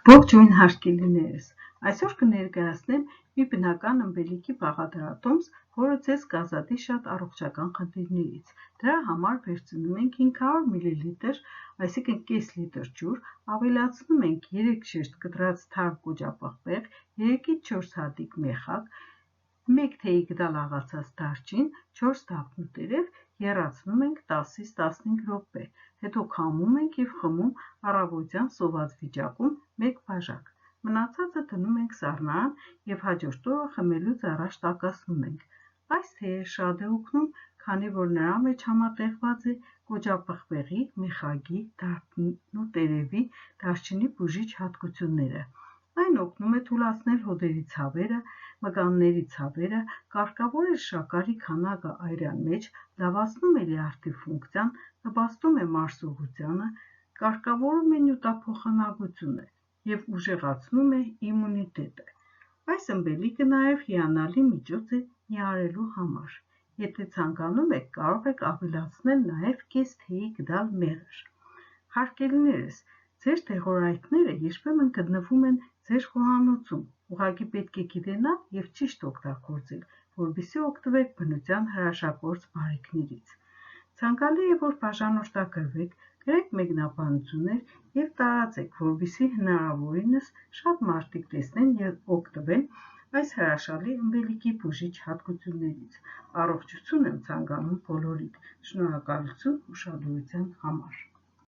Ողջույն հարգելիներս, այսօր կներկայացնեմ մի բնական ըմպելիքի բաղադրատոմս, որը ձեզ կազատի շատ առողջական խնդիրներից։ Դրա համար վերցնում ենք 500 մլ, այսինքն կես լիտր ջուր, ավելացնում ենք 3 շերտ կտրած թարմ կոճապղպեղ, 3-ից 4 հատիկ մեխակ, 1 թեյի գդալ աղացած դարչին, 4 դափնու տերև եռացնում ենք 10-ից 15 րոպե, հետո քամում ենք և խմում առավոտյան սոված վիճակում 1 բաժակ։ Մնացածը դնում ենք սառնարան և հաջորդ օրը խմելուց առաջ տաքացնում ենք։ Այս թեյը շատ է օգնում, քանի որ նրա մեջ համատեղված է կոճապղպեղի, մեխակի, դափնու տերևի, դարչինի բուժիչ հատկությունները։ Այն օգնում է թուլացնել հոդերի ցավերը, մկանների ցավերը, կարգավորել շաքարի քանակը արյան մեջ, լավացնում է լյարդի ֆունկցիան, նպաստում է մարսողությանը, կարգավորում է նյութափոխանակությունը և ուժեղացնում է իմունիտետը։ Այս ըմպելիքը նաև հիանալի միջոց է նյարելու համար։ Եթե ցանկանում եք, կարող եք ավելացնել նաև կես թեյի գդալ մեղր։ Հարգելիներս, ձեր դեղորայքները երբեմն գտնվում են ձեր խոհանոցում, ուղղակի պետք է գիտենալ և ճիշտ օգտագործել, որպեսզի օգտվեք բնության հրաշագործ բարիքներից։ Ցանկալի է, որ բաժանորդագրվեք, գրեք մեկնաբանություններ և տարածեք, որպեսզի հնարավորինս շատ մարդիկ տեսնեն և օգտվեն այս հրաշալի ըմպելիքի բուժիչ հատկություններից։ Առողջություն եմ ցանկանում բոլորիդ։ Շնորհակալություն ուշադրության համար։